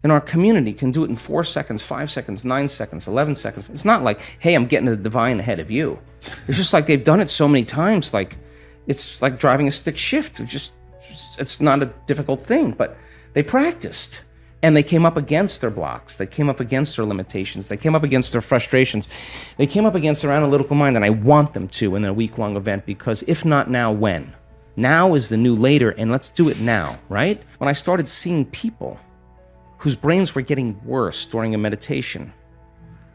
in our community can do it in 4 seconds, 5 seconds, 9 seconds, 11 seconds. It's not like, hey, I'm getting to the divine ahead of you. It's just like they've done it so many times, like it's like driving a stick shift. It's not a difficult thing, but they practiced. And they came up against their blocks. They came up against their limitations. They came up against their frustrations. They came up against their analytical mind, and I want them to in a week-long event, because if not now, when? Now is the new later, and let's do it now, right? When I started seeing people whose brains were getting worse during a meditation,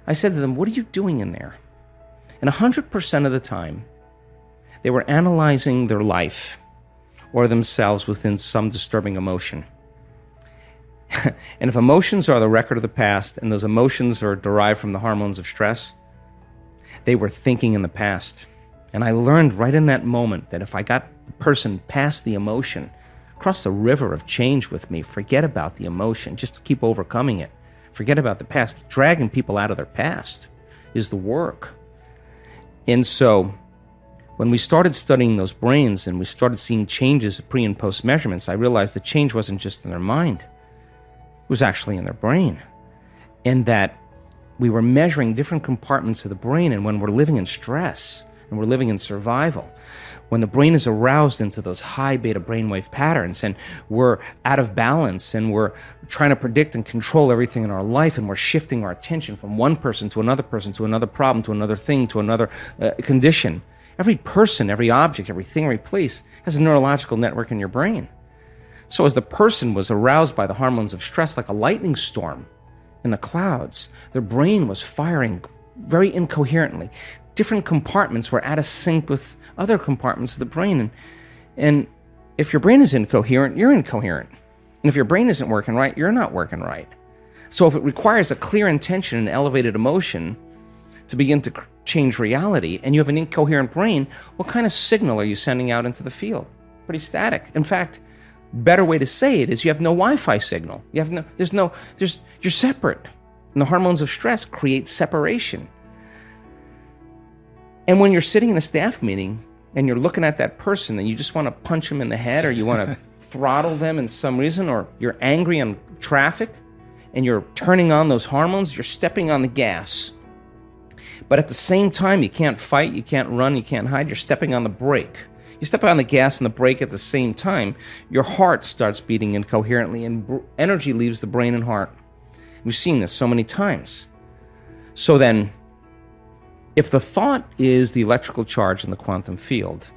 I said to them, what are you doing in there? And 100% of the time, they were analyzing their life or themselves within some disturbing emotion. And if emotions are the record of the past, and those emotions are derived from the hormones of stress, they were thinking in the past. And I learned right in that moment that if I got the person past the emotion, cross the river of change with me, forget about the emotion, just keep overcoming it. Forget about the past. Dragging people out of their past is the work. And so when we started studying those brains and we started seeing changes at pre and post measurements, I realized the change wasn't just in their mind. It was actually in their brain. And that we were measuring different compartments of the brain, and when we're living in stress and we're living in survival, when the brain is aroused into those high beta brainwave patterns and we're out of balance and we're trying to predict and control everything in our life, and we're shifting our attention from one person to another problem, to another thing, to another condition. Every person, every object, everything, every place has a neurological network in your brain. So as the person was aroused by the hormones of stress like a lightning storm in the clouds, their brain was firing very incoherently. Different compartments were out of sync with other compartments of the brain. And if your brain is incoherent, you're incoherent. And if your brain isn't working right, you're not working right. So if it requires a clear intention and elevated emotion to begin to change reality, and you have an incoherent brain, what kind of signal are you sending out into the field? Pretty static. In fact, better way to say it is you have no Wi-Fi signal. You're separate. And the hormones of stress create separation. And when you're sitting in a staff meeting and you're looking at that person and you just want to punch them in the head, or you want to throttle them in some reason, or you're angry on traffic and you're turning on those hormones, you're stepping on the gas. But at the same time, you can't fight, you can't run, you can't hide, you're stepping on the brake. You step on the gas and the brake at the same time, your heart starts beating incoherently, and energy leaves the brain and heart. We've seen this so many times. So then, if the thought is the electrical charge in the quantum field,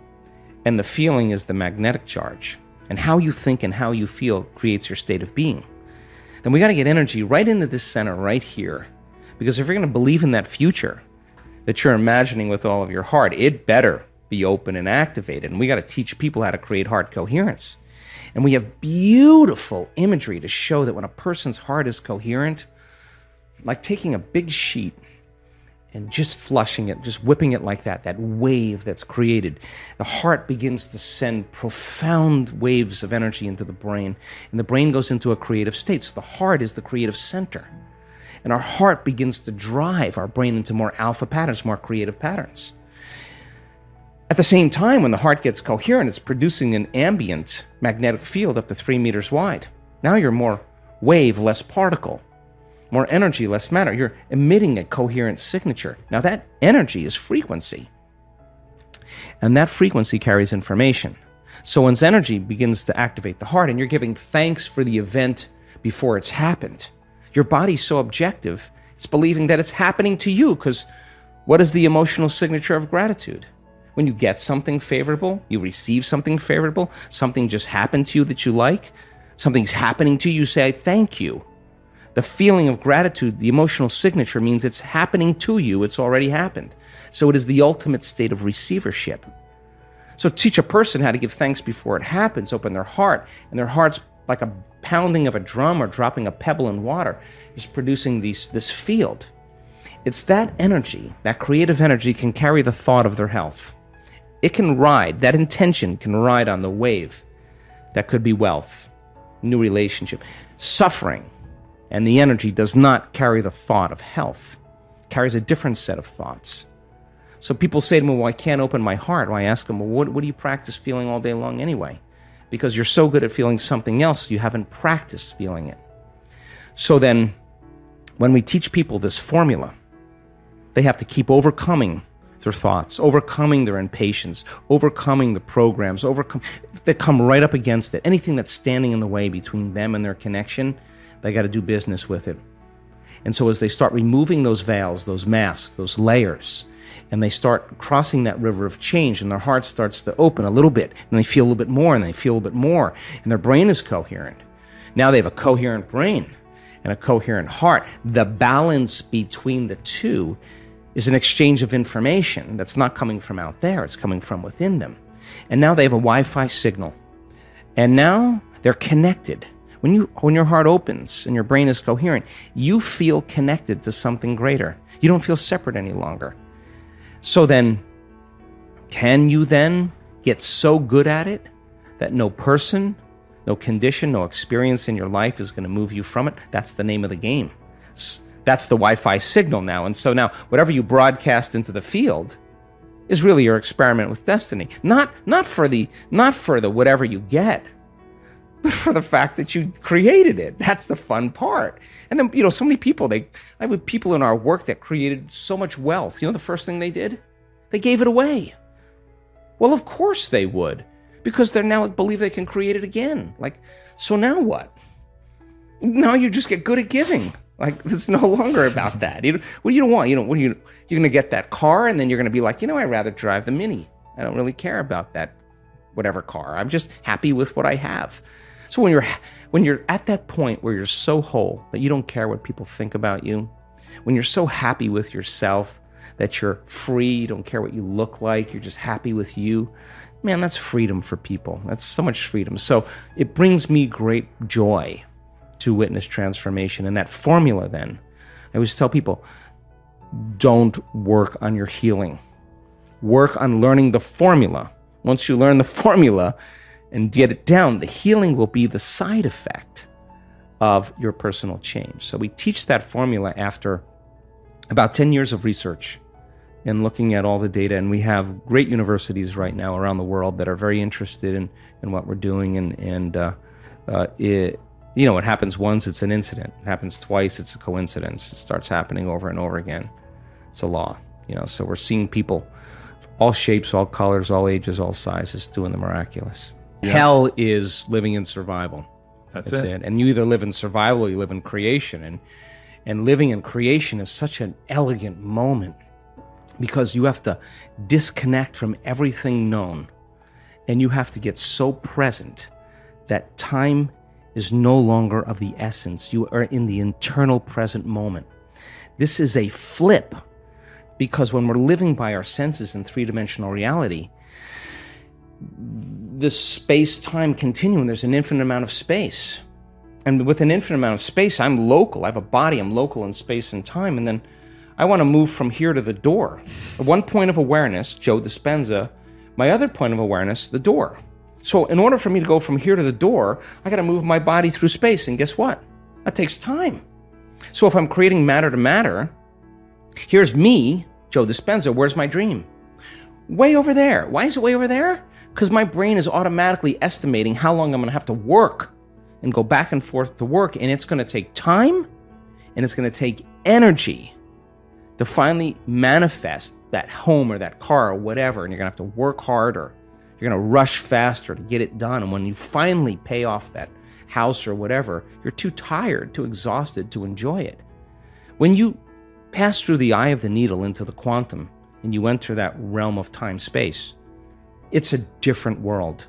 and the feeling is the magnetic charge, and how you think and how you feel creates your state of being, then we got to get energy right into this center right here. Because if you're going to believe in that future that you're imagining with all of your heart, it better be open and activated. And we got to teach people how to create heart coherence. And we have beautiful imagery to show that when a person's heart is coherent, like taking a big sheet and just flushing it, just whipping it like that wave that's created, the heart begins to send profound waves of energy into the brain, and the brain goes into a creative state. So the heart is the creative center. And our heart begins to drive our brain into more alpha patterns, more creative patterns. At the same time, when the heart gets coherent, it's producing an ambient magnetic field up to 3 meters wide. Now you're more wave, less particle, more energy, less matter. You're emitting a coherent signature. Now that energy is frequency, and that frequency carries information. So when energy begins to activate the heart, and you're giving thanks for the event before it's happened, your body's so objective, it's believing that it's happening to you, because what is the emotional signature of gratitude? When you get something favorable, you receive something favorable, something just happened to you that you like, something's happening to you, you say, thank you. The feeling of gratitude, the emotional signature, means it's happening to you, it's already happened. So it is the ultimate state of receivership. So teach a person how to give thanks before it happens, open their heart, and their heart's like a pounding of a drum or dropping a pebble in water, is producing this field. It's that energy, that creative energy, can carry the thought of their health. It can ride, that intention can ride on the wave. That could be wealth, new relationship, suffering. And the energy does not carry the thought of health. It carries a different set of thoughts. So people say to me, well, I can't open my heart. Well, I ask them, well, what do you practice feeling all day long anyway? Because you're so good at feeling something else, you haven't practiced feeling it. So then when we teach people this formula, they have to keep overcoming their thoughts, overcoming their impatience, overcoming the programs, they come right up against it. Anything that's standing in the way between them and their connection, they got to do business with it. And so as they start removing those veils, those masks, those layers, and they start crossing that river of change, and their heart starts to open a little bit, and they feel a little bit more, and they feel a little bit more, and their brain is coherent. Now they have a coherent brain and a coherent heart. The balance between the two is an exchange of information that's not coming from out there, it's coming from within them. And now they have a Wi-Fi signal. And now they're connected. When your heart opens and your brain is coherent, you feel connected to something greater. You don't feel separate any longer. So then, can you then get so good at it that no person, no condition, no experience in your life is going to move you from it? That's the name of the game. That's the Wi-Fi signal now. And so now, whatever you broadcast into the field is really your experiment with destiny. Not for the whatever you get, but for the fact that you created it. That's the fun part. And then, so many people, I have people in our work that created so much wealth. The first thing they did? They gave it away. Well, of course they would, because they now believe they can create it again. So now what? Now you just get good at giving. It's no longer about that. What do you want? You're going to get that car, and then you're going to be like, I'd rather drive the Mini. I don't really care about that whatever car. I'm just happy with what I have. So when you're at that point where you're so whole that you don't care what people think about you, when you're so happy with yourself that you're free, you don't care what you look like, you're just happy with you, man, that's freedom for people. That's so much freedom. So it brings me great joy to witness transformation. And that formula then, I always tell people, don't work on your healing. Work on learning the formula. Once you learn the formula and get it down, the healing will be the side effect of your personal change. So we teach that formula after about 10 years of research and looking at all the data. And we have great universities right now around the world that are very interested in what we're doing. It happens once, it's an incident. It happens twice, it's a coincidence. It starts happening over and over again. It's a law. So we're seeing people, all shapes, all colors, all ages, all sizes, doing the miraculous. Yeah. Hell is living in survival. That's it. And you either live in survival or you live in creation. And living in creation is such an elegant moment because you have to disconnect from everything known. And you have to get so present that time is no longer of the essence. You are in the internal present moment. This is a flip, because when we're living by our senses in three-dimensional reality, this space-time continuum, there's an infinite amount of space. And with an infinite amount of space, I'm local. I have a body, I'm local in space and time. And then I want to move from here to the door. At one point of awareness, Joe Dispenza, my other point of awareness, the door. So in order for me to go from here to the door, I got to move my body through space. And guess what? That takes time. So if I'm creating matter to matter, here's me, Joe Dispenza, where's my dream? Way over there. Why is it way over there? Because my brain is automatically estimating how long I'm going to have to work and go back and forth to work. And it's going to take time and it's going to take energy to finally manifest that home or that car or whatever. And you're going to have to work harder. You're going to rush faster to get it done. And when you finally pay off that house or whatever, you're too tired, too exhausted to enjoy it. When you pass through the eye of the needle into the quantum and you enter that realm of time-space, it's a different world.